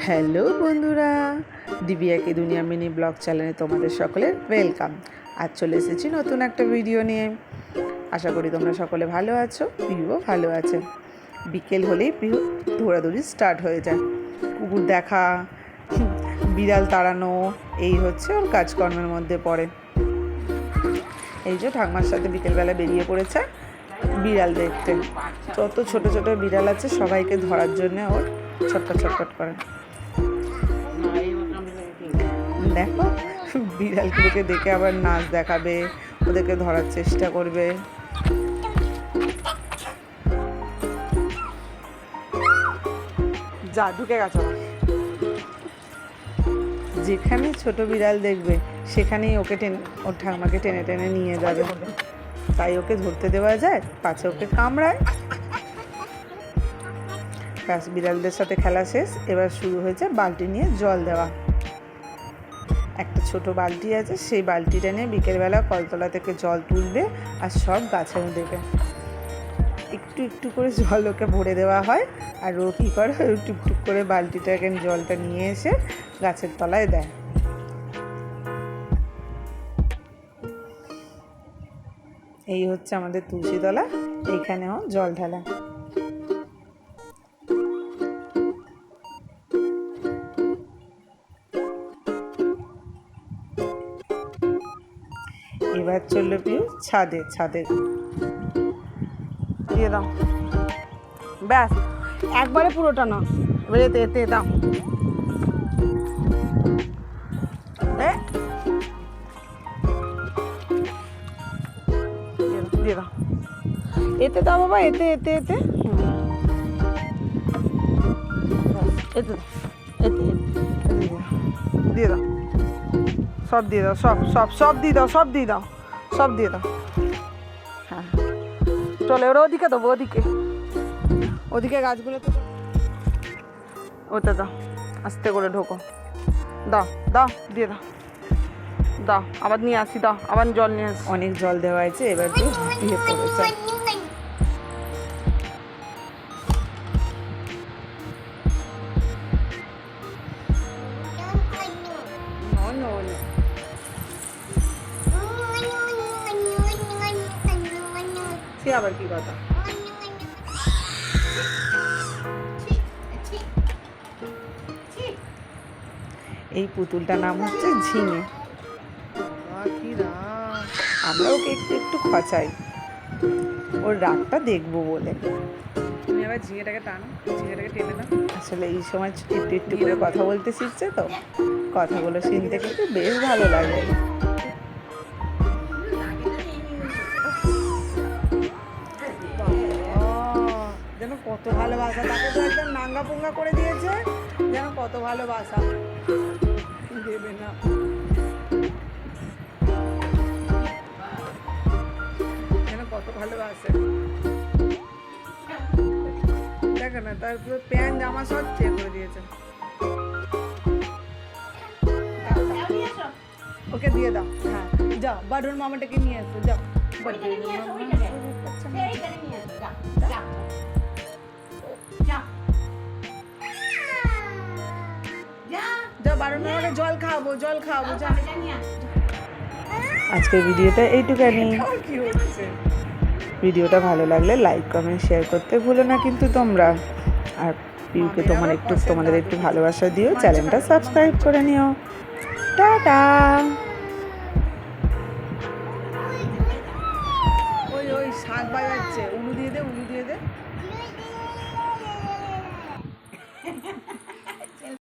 Hello বন্ধুরা, দিবিয়াকে দুনিয়া mini blog চ্যানেলে তোমাদের সকলের ওয়েলকাম। আজ চলে এসেছি নতুন একটা ভিডিও নিয়ে। আশা করি তোমরা সকলে ভালো আছো, পিউও ভালো আছে। বিকেল হলেই পিউ দৌড়াদৌড়ি স্টার্ট হয়ে যায়। কুকুর দেখা, বিড়াল তাড়ানো, এই হচ্ছে ওর কাজকর্মের মধ্যে পড়ে। এই যে ঠাকুমার সাথে বিকেলবেলা বেরিয়ে পড়েছে বিড়াল দেখতে। যত ছোট ছোট বিড়াল আছে সবাইকে ধরার জন্য ওর ছটপট ছটপট করে। দেখো বিড়ালগুলোকে দেখে আবার নাচ দেখাবে, ওদেরকে ধরার চেষ্টা করবে। যা ঢুকে গেছ, যেখানে ছোট বিড়াল দেখবে সেখানেই ওকে ওর ঠাকুমাকে টেনে টেনে নিয়ে যাবে। তাই ওকে ধরতে দেওয়া যায়, পাছে ওকে কামড়ায়। ব্যাস, বিড়ালদের সাথে খেলা শেষ। এবার শুরু হয়েছে বালতি নিয়ে জল দেওয়া। একটা ছোট বালতি আছে, সেই বালতিটা নিয়ে বিকেলবেলা কলতলা থেকে জল তুলবে আর সব গাছেও দেবে। একটু একটু করে জল ওকে ভরে দেওয়া হয়, আর ও কী করে টুকটুক করে বালতিটাকে জলটা নিয়ে এসে গাছের তলায় দেয়। এই হচ্ছে আমাদের তুলসীতলা, এইখানেও জল ঢালা। এবার চললো পিউ ছাদে দিয়ে দাও। ব্যাস, একবারে পুরোটা না, এবার এতে দাও। দিয়ে দাও, এতে দাও বাবা, এতে দিয়ে দাও। সব দিয়ে দাও, সব দিয়ে দাও। হ্যাঁ, চলে ওরা ওদিকে দেবো, ওদিকে গাছগুলো তো ওতে দাও, আস্তে করে ঢোকো। দাও দিয়ে দাও, আবার নিয়ে আসি, দাও আবার জল নিয়ে আসি। অনেক জল দেওয়া হয়েছে, এবার দিয়ে পড়েছে। সে আবার কি কথা? এই পুতুলটার নাম হচ্ছে ঝিঙে। আমরা ওকে একটু খচাই, ওর রাগটা দেখবো বলে। তুমি আবার ঝিঙেটাকে টেনে দাও। আসলে এই সময় একটু করে কথা বলতে শিখছে তো, কথাগুলো শুনতে কিন্তু বেশ ভালো লাগে। যেন কত ভালোবাসা, তাকে তো একদম নাঙ্গা পুঙ্গা করে দিয়েছে, যেন কত ভালোবাসা দেবে না। যেন কত ভালোবাসে, দেখো না, তারপর প্যান্ট জামা সব চেক করে দিয়েছে। ওকে দিয়ে দাও। হ্যাঁ, যাও বাড়ুর মামাটাকে নিয়ে আসো, যাও বাড়ুর মামাকে জল খাওয়াবো। আজকের ভিডিওটা এইটুখানি। ভিডিওটা ভালো লাগলে লাইক কমেন্ট শেয়ার করতে ভুলো না কিন্তু তোমরা। আর পিউকে তোমাদের একটু ভালোবাসা দিও, চ্যানেলটা সাবস্ক্রাইব করে নিও। টাটা। ওই শাক বাজাচ্ছে, উলু দিয়ে দে।